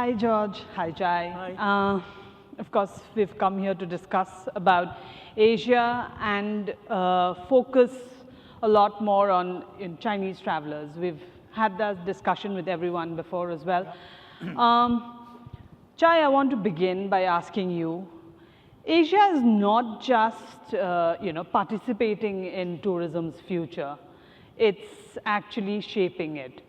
Hi, George. Hi, Jai. Of course, we've come here to discuss about Asia and focus a lot more on Chinese travelers. We've had that discussion with everyone before as well. Jai, I want to begin by asking you, Asia is not just participating in tourism's future, it's actually shaping it.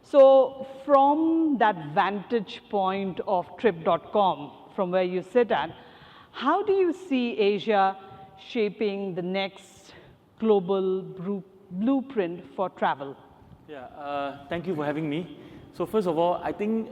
So from that vantage point of Trip.com, from where you sit at, how do you see Asia shaping the next global blueprint for travel? Yeah, thank you for having me. So first of all, I think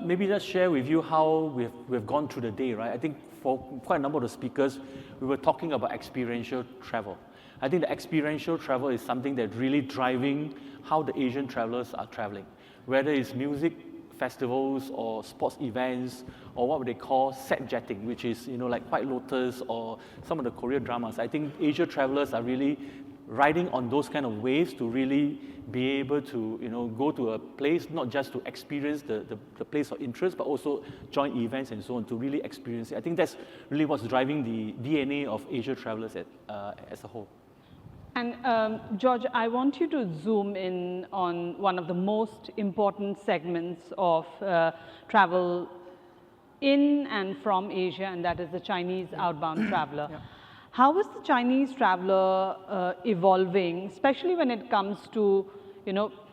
maybe let's share with you how we've gone through the day, right? I think for quite a number of the speakers, we were talking about experiential travel. I think the experiential travel is something that's really driving how the Asian travelers are traveling, whether it's music festivals or sports events or what they call set jetting, which is like White Lotus or some of the Korean dramas. I think Asia travelers are really riding on those kind of waves to really be able to go to a place, not just to experience the place of interest, but also join events and so on to really experience it. I think that's really what's driving the DNA of Asia travelers as a whole. And George, I want you to zoom in on one of the most important segments of travel in and from Asia, and that is the Chinese outbound traveler. Yeah. How is the Chinese traveler evolving, especially when it comes to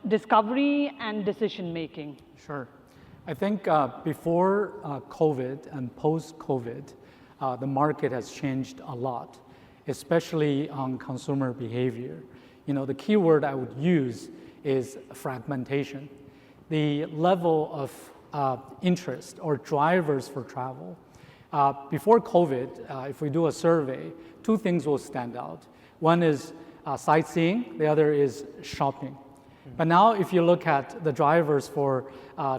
discovery and decision making? Sure. I think before COVID and post-COVID, the market has changed a lot, especially on consumer behavior. The key word I would use is fragmentation. The level of interest or drivers for travel. Before COVID, if we do a survey, two things will stand out. One is sightseeing, the other is shopping. But now if you look at the drivers for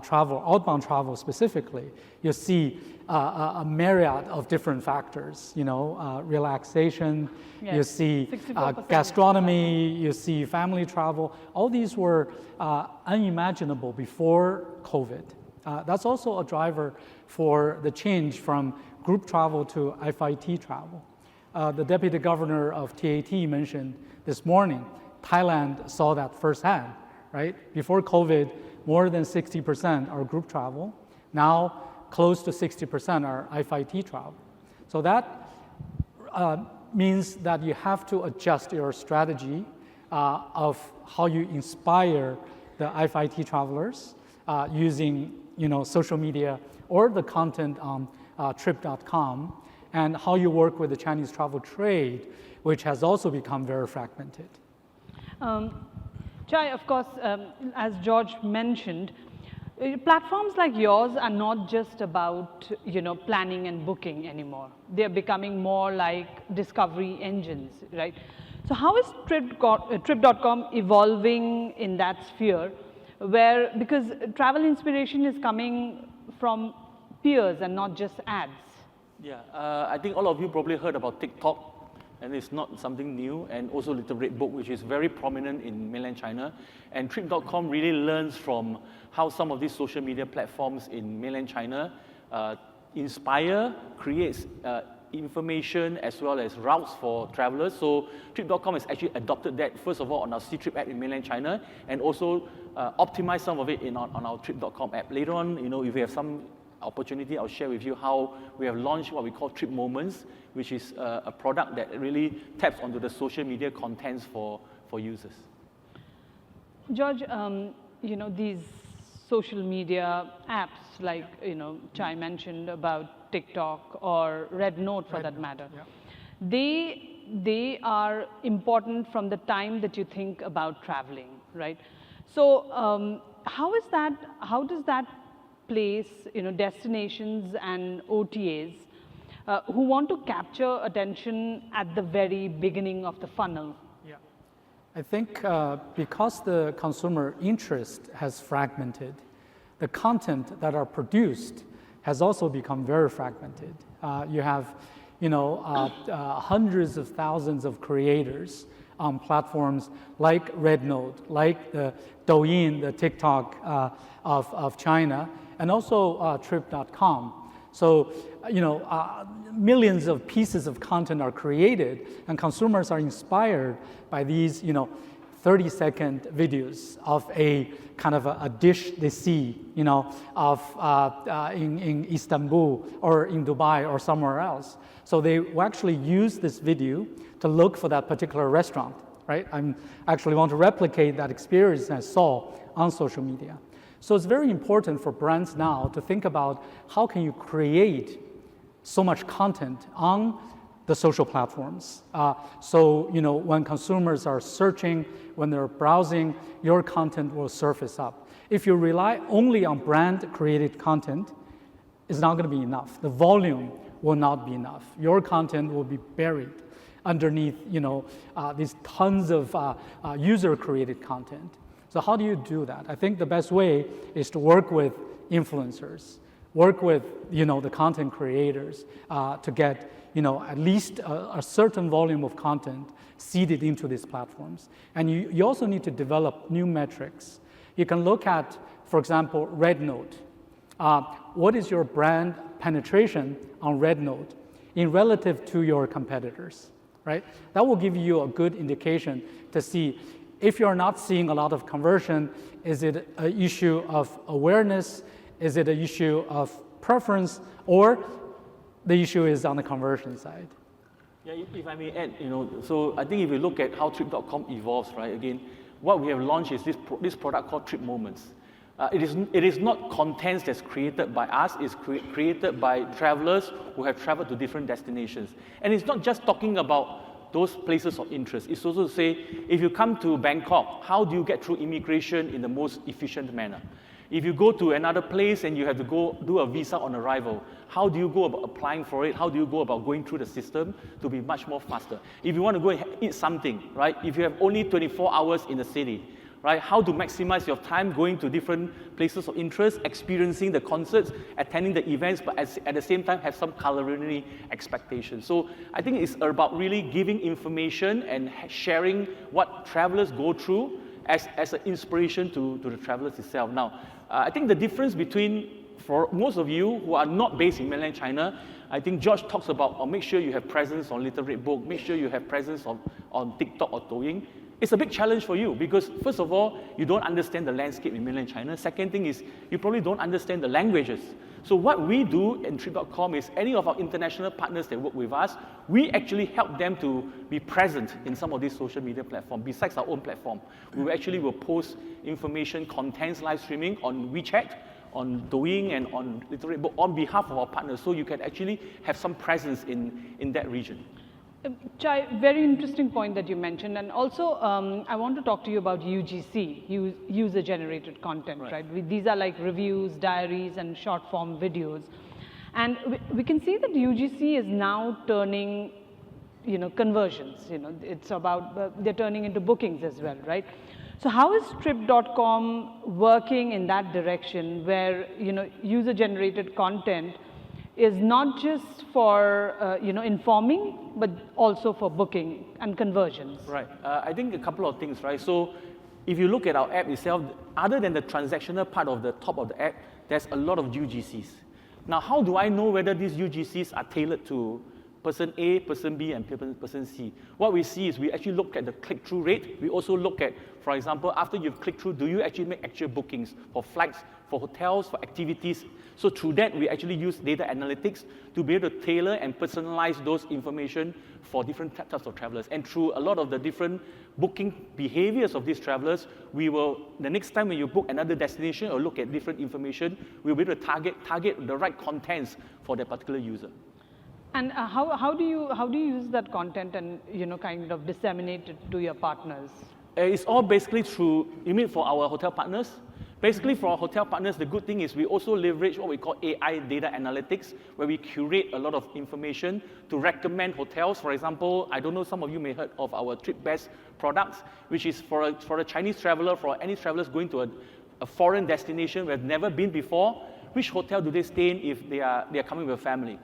travel, outbound travel specifically, you see a myriad of different factors, relaxation, Yes, you see 64%. gastronomy, you see family travel. All these were unimaginable before COVID. That's also a driver for the change from group travel to FIT travel. The deputy governor of TAT mentioned this morning, Thailand saw that firsthand, right? Before COVID, more than 60% are group travel. Now, close to 60% are FIT travel. So that means that you have to adjust your strategy of how you inspire the FIT travelers using social media or the content on Trip.com, and how you work with the Chinese travel trade, which has also become very fragmented. Jai, of course, as George mentioned, platforms like yours are not just about planning and booking anymore. They're becoming more like discovery engines, right? So how is Trip.com evolving in that sphere, because travel inspiration is coming from peers and not just ads? Yeah, I think all of you probably heard about TikTok, and it's not something new, and also Little Red Book, which is very prominent in mainland China. And Trip.com really learns from how some of these social media platforms in mainland China inspire, creates information as well as routes for travelers. So Trip.com has actually adopted that, first of all, on our Ctrip app in mainland China, and also optimize some of it on our Trip.com app. Later on, if we have some opportunity, I'll share with you how we have launched what we call Trip Moments, which is a product that really taps onto the social media contents for users. George, these social media apps like, Chai mentioned about TikTok or Red Note for that matter, Yeah. they are important from the time that you think about traveling, right? So how does that place, destinations and OTAs who want to capture attention at the very beginning of the funnel? Yeah. I think because the consumer interest has fragmented, the content that are produced has also become very fragmented. You have, hundreds of thousands of creators on platforms like Red Note, like the Douyin, the TikTok of China, and also trip.com. So, millions of pieces of content are created, and consumers are inspired by these, 30-second videos of a kind of a dish they see, of in Istanbul or in Dubai or somewhere else. So they will actually use this video to look for that particular restaurant, right? I actually want to replicate that experience I saw on social media. So it's very important for brands now to think about how can you create so much content on the social platforms. So when consumers are searching, when they're browsing, your content will surface up. If you rely only on brand-created content, it's not going to be enough. The volume will not be enough. Your content will be buried underneath, these tons of user-created content. So how do you do that? I think the best way is to work with influencers, work with, the content creators to get, at least a certain volume of content seeded into these platforms. And you also need to develop new metrics. You can look at, for example, Red Note. What is your brand penetration on Red Note in relative to your competitors, right? That will give you a good indication to see if you're not seeing a lot of conversion, is it an issue of awareness? Is it an issue of preference? Or the issue is on the conversion side? Yeah, if I may add, so I think if you look at how trip.com evolves, right, again, what we have launched is this product called Trip Moments. It is not content that's created by us, it's created by travelers who have traveled to different destinations. And it's not just talking about those places of interest. It's also to say, if you come to Bangkok, how do you get through immigration in the most efficient manner? If you go to another place and you have to go do a visa on arrival, how do you go about applying for it? How do you go about going through the system to be much more faster? If you want to go and eat something, right? If you have only 24 hours in the city, right? How to maximize your time going to different places of interest, experiencing the concerts, attending the events, but at the same time have some culinary expectations. So I think it's about really giving information and sharing what travelers go through as an inspiration to the travelers itself. Now, I think the difference between, for most of you who are not based in mainland China, I think George talks about, make sure you have presence on Little Red Book, make sure you have presence on TikTok or Douyin. It's a big challenge for you because, first of all, you don't understand the landscape in mainland China. Second thing is, you probably don't understand the languages. So what we do in Trip.com is any of our international partners that work with us, we actually help them to be present in some of these social media platforms. Besides our own platform, we actually will post information, contents, live streaming on WeChat, on Douyin, and on Little Red Book on behalf of our partners, so you can actually have some presence in that region. Chai, very interesting point that you mentioned, and also I want to talk to you about UGC, user-generated content, right? These are like reviews, diaries, and short-form videos, and we can see that UGC is now turning, conversions. It's about they're turning into bookings as well, right? So how is Trip.com working in that direction, where user-generated content is not just for informing, but also for booking and conversions? Right. I think a couple of things, right? So if you look at our app itself, other than the transactional part of the top of the app, there's a lot of UGCs. Now, how do I know whether these UGCs are tailored to person A, person B, and person C? What we see is we actually look at the click-through rate. We also look at, for example, after you've clicked through, do you actually make actual bookings for flights, for hotels, for activities? So through that, we actually use data analytics to be able to tailor and personalize those information for different types of travelers. And through a lot of the different booking behaviors of these travelers, we will, the next time when you book another destination or look at different information, we'll be able to target the right contents for that particular user. And how do you use that content and kind of disseminate it to your partners? It's all basically through, you mean for our hotel partners? Basically, for our hotel partners, the good thing is we also leverage what we call AI data analytics, where we curate a lot of information to recommend hotels. For example, I don't know, some of you may have heard of our TripBest products, which is for a Chinese traveler, for any travelers going to a foreign destination where they've never been before, which hotel do they stay in if they are coming with a family?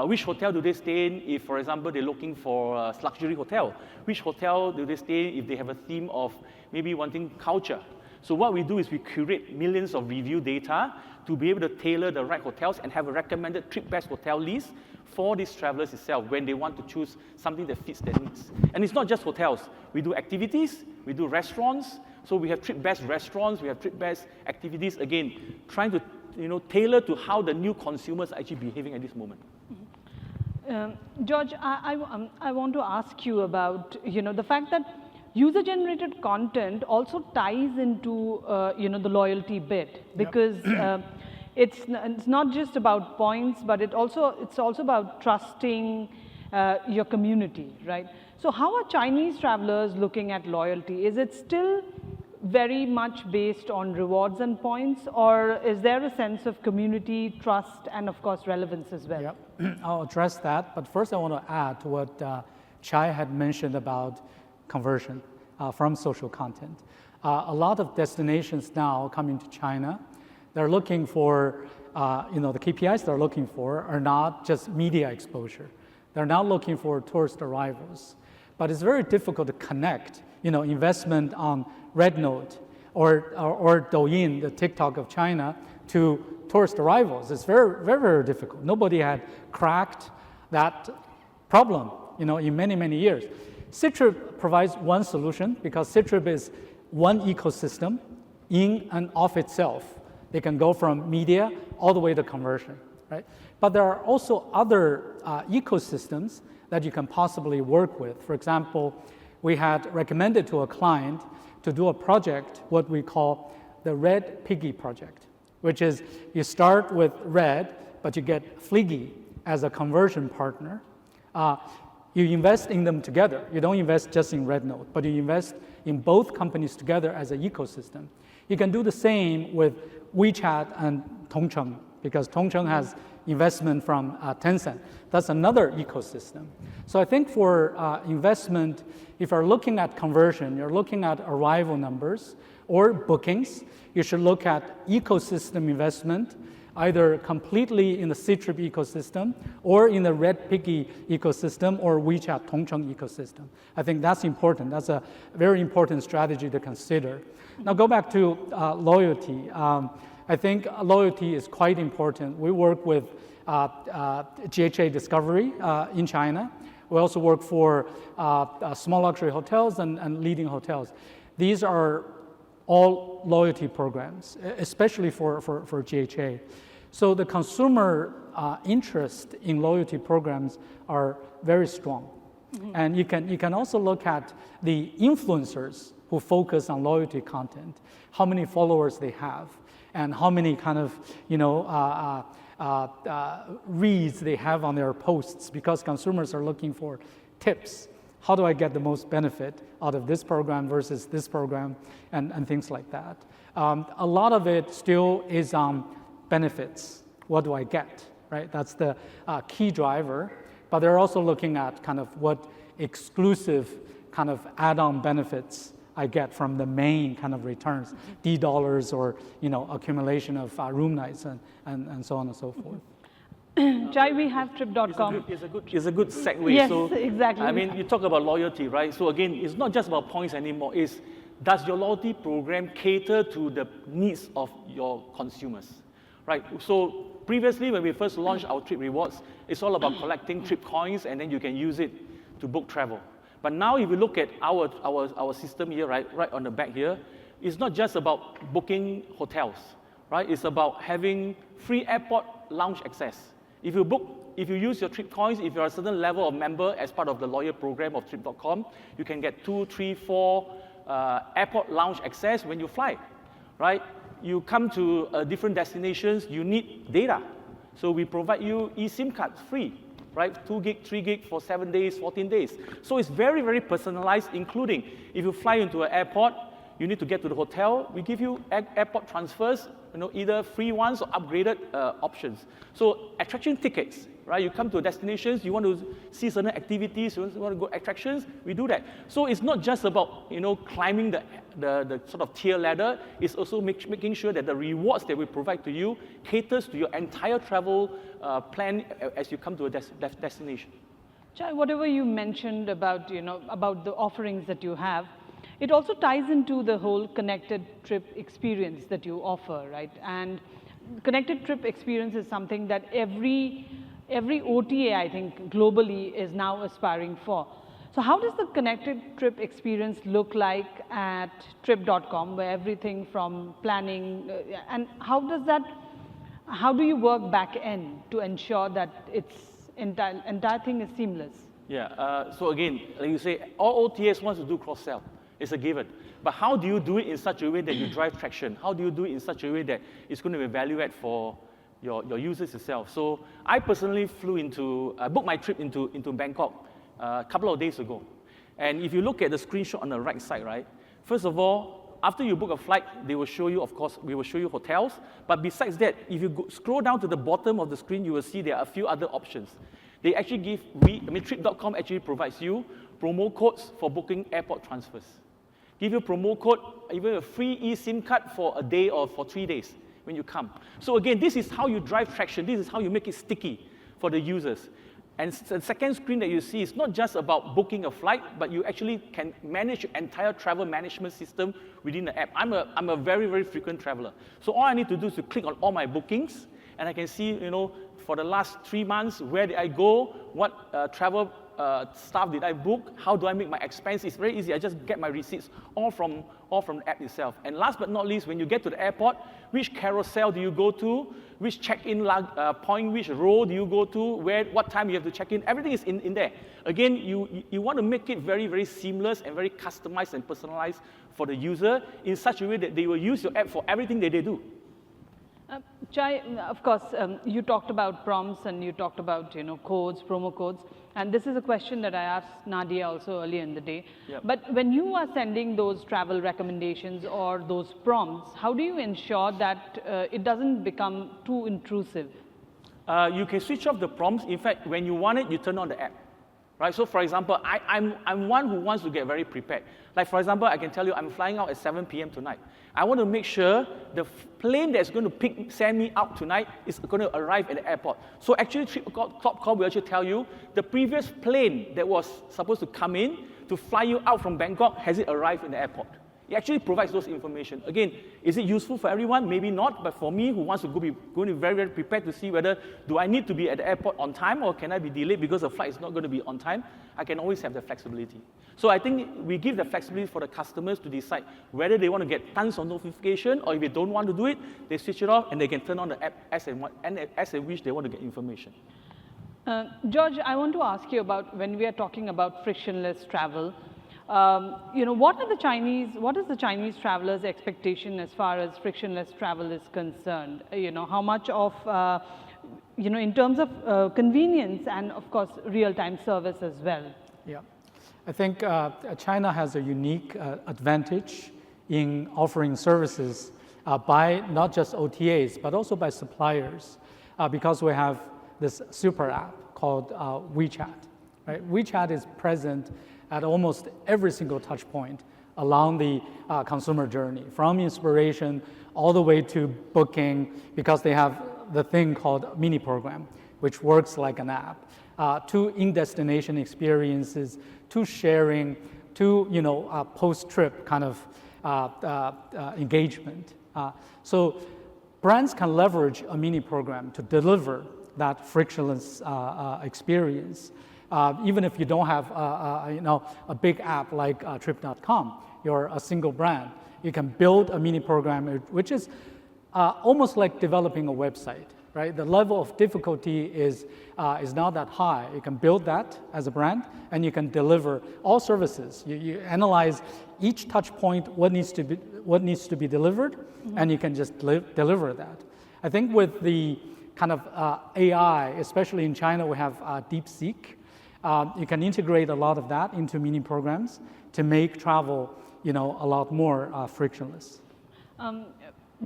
Which hotel do they stay in if, for example, they're looking for a luxury hotel? Which hotel do they stay in if they have a theme of maybe wanting culture? So what we do is we curate millions of review data to be able to tailor the right hotels and have a recommended trip best hotel list for these travelers itself when they want to choose something that fits their needs. And it's not just hotels. We do activities, we do restaurants. So we have trip best restaurants, we have trip best activities. Again, trying to tailor to how the new consumers are actually behaving at this moment. George, I want to ask you about the fact that user-generated content also ties into the loyalty bit, because it's not just about points, but it's also about trusting your community, right? So how are Chinese travelers looking at loyalty? Is it still very much based on rewards and points, or is there a sense of community, trust, and of course relevance as well? Yep. I'll address that, but first I want to add to what Chai had mentioned about conversion from social content. A lot of destinations now coming to China, they're looking for, the KPIs they're looking for are not just media exposure. They're now looking for tourist arrivals. But it's very difficult to connect, investment on RedNote or Douyin, the TikTok of China, to tourist arrivals. It's very, very, very difficult. Nobody had cracked that problem, in many, many years. Ctrip provides one solution because Ctrip is one ecosystem in and of itself. They can go from media all the way to conversion, right? But there are also other ecosystems that you can possibly work with. For example, we had recommended to a client to do a project, what we call the Red Piggy project, which is you start with Red, but you get Fliggy as a conversion partner. You invest in them together. You don't invest just in RedNote, but you invest in both companies together as an ecosystem. You can do the same with WeChat and Tongcheng, because Tongcheng has investment from Tencent. That's another ecosystem. So I think for investment, if you're looking at conversion, you're looking at arrival numbers or bookings, you should look at ecosystem investment, either completely in the Ctrip ecosystem or in the Red Piggy ecosystem or WeChat Tongcheng ecosystem. I think that's important. That's a very important strategy to consider. Now go back to loyalty. I think loyalty is quite important. We work with GHA Discovery in China. We also work for small luxury hotels and leading hotels. These are all loyalty programs, especially for GHA. So the consumer interest in loyalty programs are very strong. Mm-hmm. And you can also look at the influencers who focus on loyalty content, how many followers they have, and how many kind of reads they have on their posts, because consumers are looking for tips. How do I get the most benefit out of this program versus this program, and things like that. A lot of it still is on benefits. What do I get, right? That's the key driver. But they're also looking at kind of what exclusive kind of add-on benefits I get from the main kind of returns, D dollars or accumulation of room nights and so on and so forth. Chai, we have trip.com. It's a good segue. Yes, so, exactly. I mean, you talk about loyalty, right? So again, it's not just about points anymore. It's, does your loyalty program cater to the needs of your consumers, right? So previously, when we first launched our Trip Rewards, it's all about collecting trip coins, and then you can use it to book travel. But now, if you look at our system here, right on the back here, it's not just about booking hotels, right? It's about having free airport lounge access. If you use your trip coins, if you're a certain level of member as part of the loyal program of Trip.com, you can get 2, 3, 4 airport lounge access when you fly, right? You come to different destinations, you need data. So we provide you eSIM cards free, right? 2 gig, 3 gig for 7 days, 14 days. So it's very, very personalized, including if you fly into an airport, you need to get to the hotel, we give you airport transfers, either free ones or upgraded options. So attraction tickets, right? You come to destinations, you want to see certain activities, you want to go attractions, we do that. So it's not just about climbing the sort of tier ladder. It's also making sure that the rewards that we provide to you caters to your entire travel plan as you come to a destination. Chai, whatever you mentioned about about the offerings that you have, It also ties into the whole connected trip experience that you offer, right? And connected trip experience is something that every OTA, I think, globally is now aspiring for. So how does the connected trip experience look like at trip.com, where everything from planning, and how do you work back end to ensure that it's entire thing is seamless? Yeah, so again, like you say, all OTAs wants to do cross-sell. It's a given. But how do you do it in such a way that you drive traction? How do you do it in such a way that it's going to be value add for your users itself? So I personally booked my trip into Bangkok a couple of days ago. And if you look at the screenshot on the right side, right, first of all, after you book a flight, they will show you, of course, we will show you hotels. But besides that, if you scroll down to the bottom of the screen, you will see there are a few other options. They actually Trip.com actually provides you promo codes for booking airport transfers. Give you a promo code, even a free eSIM card for a day or for 3 days when you come. So again, this is how you drive traction. This is how you make it sticky for the users. And the second screen that you see is not just about booking a flight, but you actually can manage your entire travel management system within the app. I'm a very, very frequent traveler. So all I need to do is to click on all my bookings, and I can see, for the last 3 months, where did I go, what travel stuff did I book, how do I make my expense. It's very easy. I just get my receipts all from the app itself. And last but not least, when you get to the airport, which carousel do you go to, which check-in point, which row do you go to, what time you have to check in, everything is in there. Again, you want to make it very, very seamless and very customized and personalized for the user in such a way that they will use your app for everything that they do. Chai, of course, you talked about prompts and you talked about codes, promo codes, and this is a question that I asked Nadia also earlier in the day. Yep. But when you are sending those travel recommendations or those prompts, how do you ensure that it doesn't become too intrusive? You can switch off the prompts. In fact, when you want it, you turn on the app. Right? So for example, I'm one who wants to get very prepared. Like for example, I can tell you I'm flying out at 7 p.m. tonight. I want to make sure the plane that's going to send me out tonight is going to arrive at the airport. So actually, Trip.com will actually tell you the previous plane that was supposed to come in to fly you out from Bangkok, has it arrived in the airport? It actually provides those information. Again, is it useful for everyone? Maybe not, but for me, who wants to go very, very prepared to see whether do I need to be at the airport on time or can I be delayed because the flight is not going to be on time, I can always have the flexibility. So I think we give the flexibility for the customers to decide whether they want to get tons of notification or if they don't want to do it, they switch it off and they can turn on the app as they wish they want to get information. George, I want to ask you about when we are talking about frictionless travel. What is the Chinese traveler's expectation as far as frictionless travel is concerned? How much of, in terms of convenience and of course real-time service as well? Yeah, I think China has a unique advantage in offering services by not just OTAs, but also by suppliers, because we have this super app called WeChat. Right? WeChat is present at almost every single touch point along the consumer journey, from inspiration all the way to booking, because they have the thing called mini program, which works like an app, to in-destination experiences, to sharing, to post-trip kind of engagement. So brands can leverage a mini program to deliver that frictionless experience. Even if you don't have a big app like Trip.com, you're a single brand, you can build a mini program, which is almost like developing a website, right? The level of difficulty is not that high. You can build that as a brand, and you can deliver all services. You analyze each touch point, what needs to be delivered, and you can just deliver that. I think with the kind of AI, especially in China, we have DeepSeek. You can integrate a lot of that into mini programs to make travel, a lot more frictionless.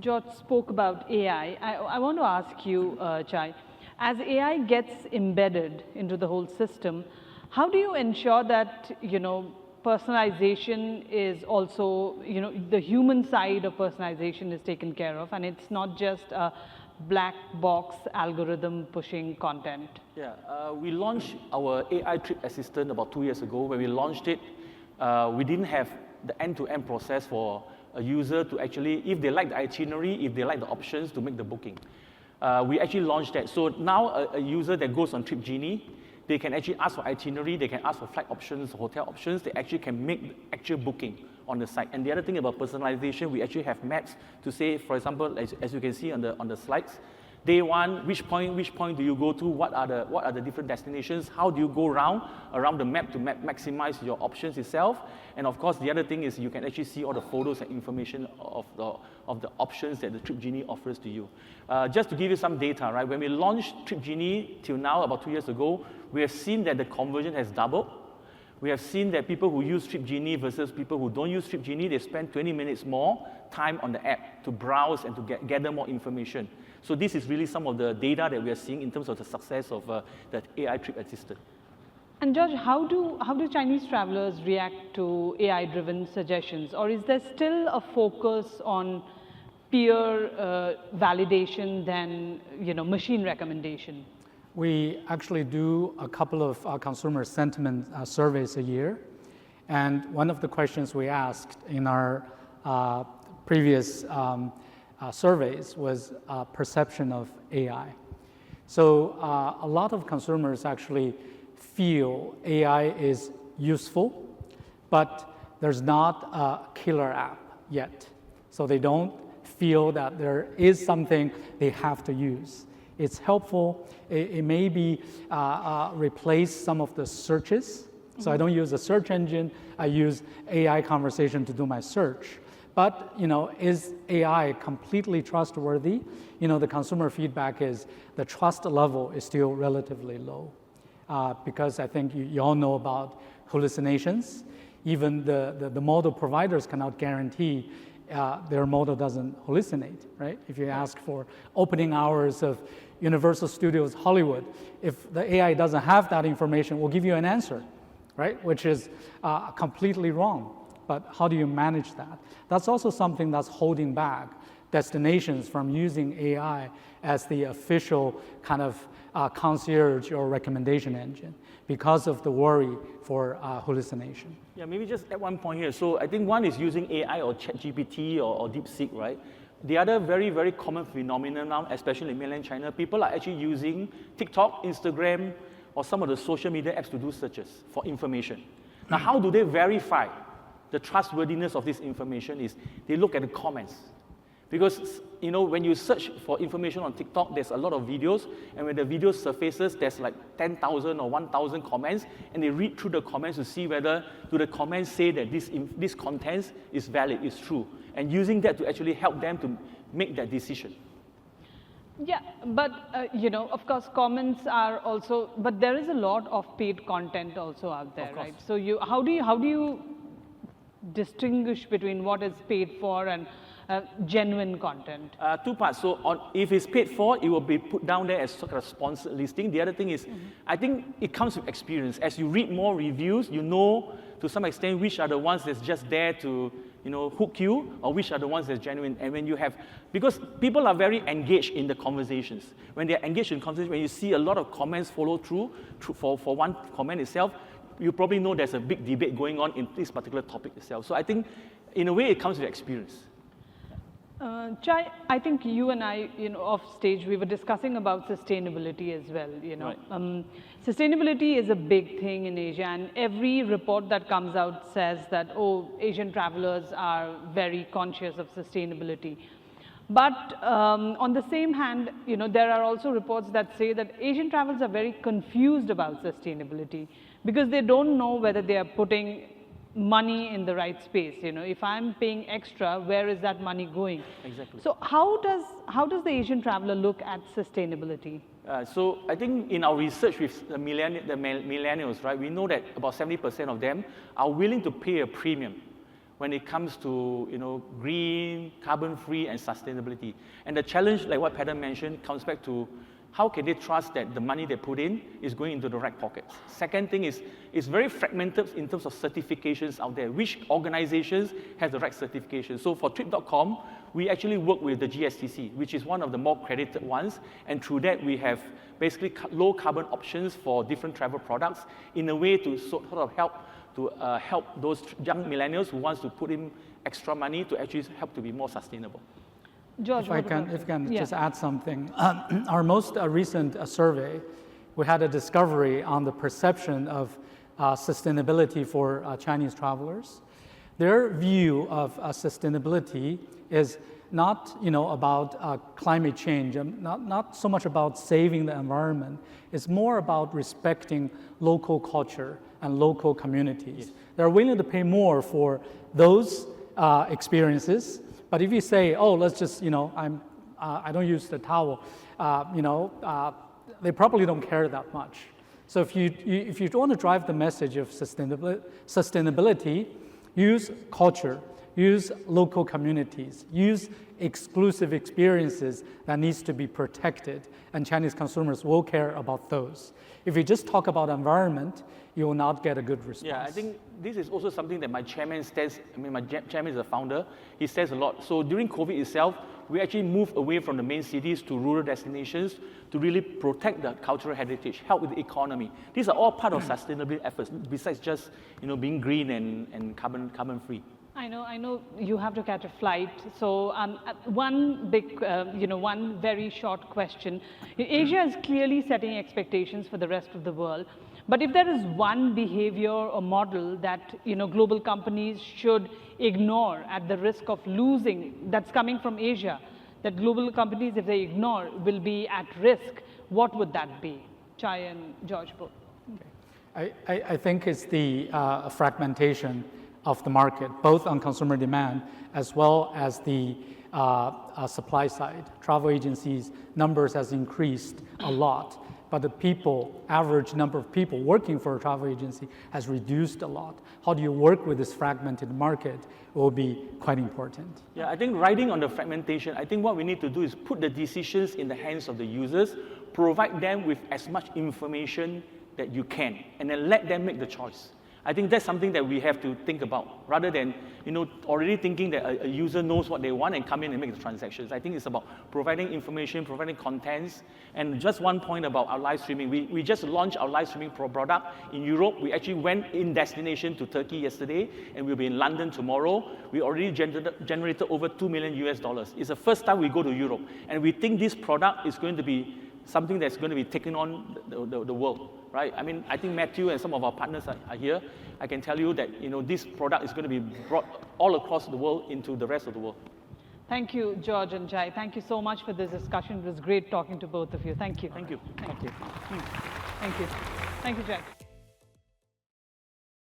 George spoke about AI. I want to ask you, Chai, as AI gets embedded into the whole system, how do you ensure that, personalization is also, the human side of personalization is taken care of, and it's not just a black box algorithm pushing content? Yeah, we launched our AI trip assistant about 2 years ago. When we launched it, we didn't have the end-to-end process for a user to actually, if they like the itinerary, if they like the options, to make the booking. We actually launched that. So now a user that goes on Trip Genie, they can actually ask for itinerary, they can ask for flight options, hotel options, they actually can make the actual booking on the site. And the other thing about personalization, we actually have maps to say, for example, as you can see on the slides, day one, which point do you go to, what are the different destinations, how do you go around the map to maximize your options itself. And of course, the other thing is you can actually see all the photos and information of the options that the Trip Genie offers to you. Just to give you some data, right? When we launched Trip Genie till now, about 2 years ago, we have seen that the conversion has doubled. We have seen that people who use Trip Genie versus people who don't use Trip Genie, they spend 20 minutes more time on the app to browse and to gather more information. So this is really some of the data that we are seeing in terms of the success of that AI Trip Assistant. And George, how do Chinese travelers react to AI-driven suggestions, or is there still a focus on peer validation than machine recommendation? We actually do a couple of consumer sentiment surveys a year, and one of the questions we asked in our previous surveys was perception of AI. So a lot of consumers actually feel AI is useful, but there's not a killer app yet. So they don't feel that there is something they have to use. It's helpful. It may be replace some of the searches. So I don't use a search engine. I use AI conversation to do my search. But is AI completely trustworthy? The consumer feedback is the trust level is still relatively low, because I think you all know about hallucinations. Even the model providers cannot guarantee their model doesn't hallucinate, right? If you ask for opening hours of Universal Studios Hollywood, if the AI doesn't have that information, we'll give you an answer, right? Which is completely wrong. But how do you manage that? That's also something that's holding back destinations from using AI as the official kind of concierge or recommendation engine because of the worry for hallucination. Yeah, maybe just at one point here. So I think one is using AI or ChatGPT or DeepSeek, right? The other very, very common phenomenon now, especially in mainland China, people are actually using TikTok, Instagram, or some of the social media apps to do searches for information. Now, how do they verify the trustworthiness of this information? Is they look at the comments. Because when you search for information on TikTok, there's a lot of videos, and when the video surfaces, there's like 10,000 or 1,000 comments, and they read through the comments to see whether do the comments say that this content is valid, is true, and using that to actually help them to make that decision. Yeah, but of course, comments are also, but there is a lot of paid content also out there, right? So how do you distinguish between what is paid for and genuine content? Two parts. So if it's paid for, it will be put down there as sort of a sponsored listing. The other thing is, I think it comes with experience. As you read more reviews, you know to some extent which are the ones that's just there to hook you, or which are the ones that's genuine. And when you have, because people are very engaged in the conversations. When they're engaged in conversations, when you see a lot of comments follow through for one comment itself, you probably know there's a big debate going on in this particular topic itself. So I think, in a way, it comes with experience. Chai, I think you and I, off stage, we were discussing about sustainability as well. Right. Sustainability is a big thing in Asia, and every report that comes out says that, Asian travelers are very conscious of sustainability. But on the same hand, there are also reports that say that Asian travelers are very confused about sustainability because they don't know whether they are putting money in the right space. If I'm paying extra, where is that money going? Exactly. So how does the Asian traveler look at sustainability? So I think in our research with the millennials, right, we know that about 70% of them are willing to pay a premium when it comes to green, carbon-free, and sustainability. And the challenge, like what Padam mentioned, comes back to how can they trust that the money they put in is going into the right pockets? Second thing is, it's very fragmented in terms of certifications out there. Which organizations have the right certification? So for Trip.com, we actually work with the GSTC, which is one of the more credited ones. And through that, we have basically low carbon options for different travel products in a way to sort of help to help those young millennials who wants to put in extra money to actually help to be more sustainable. George, If I can just add something. Our most recent survey, we had a discovery on the perception of sustainability for Chinese travelers. Their view of sustainability is not about climate change, not so much about saving the environment. It's more about respecting local culture and local communities. Yes. They're willing to pay more for those experiences. But if you say, oh, let's just, I don't use the towel, they probably don't care that much. So if you want to drive the message of sustainability, use culture, use local communities, use exclusive experiences that needs to be protected, and Chinese consumers will care about those. If you just talk about environment, you will not get a good response. Yeah, I think this is also something that my chairman says. My chairman is a founder. He says a lot. So during COVID itself, we actually moved away from the main cities to rural destinations to really protect the cultural heritage, help with the economy. These are all part of sustainability efforts, besides just being green and carbon free. I know you have to catch a flight. So one big, one very short question. Asia is clearly setting expectations for the rest of the world. But if there is one behavior or model that global companies should ignore at the risk of losing, that's coming from Asia, that global companies, if they ignore, will be at risk, what would that be? Chai and George both. Okay. I think it's the fragmentation of the market, both on consumer demand as well as the supply side. Travel agencies' numbers has increased a lot, but the average number of people working for a travel agency has reduced a lot. How do you work with this fragmented market will be quite important. Yeah, I think riding on the fragmentation, I think what we need to do is put the decisions in the hands of the users, provide them with as much information that you can, and then let them make the choice. I think that's something that we have to think about, rather than already thinking that a user knows what they want and come in and make the transactions. I think it's about providing information, providing contents. And just one point about our live streaming. We just launched our live streaming product in Europe. We actually went in destination to Turkey yesterday, and we'll be in London tomorrow. We already generated over $2 million US. It's the first time we go to Europe. And we think this product is going to be something that's going to be taking on the world. Right? I mean, I think Matthew and some of our partners are here. I can tell you that this product is going to be brought all across the world into the rest of the world. Thank you, George and Jai. Thank you so much for this discussion. It was great talking to both of you. Thank you. Thank you. Thank you. Thank you. Thank you, Jai.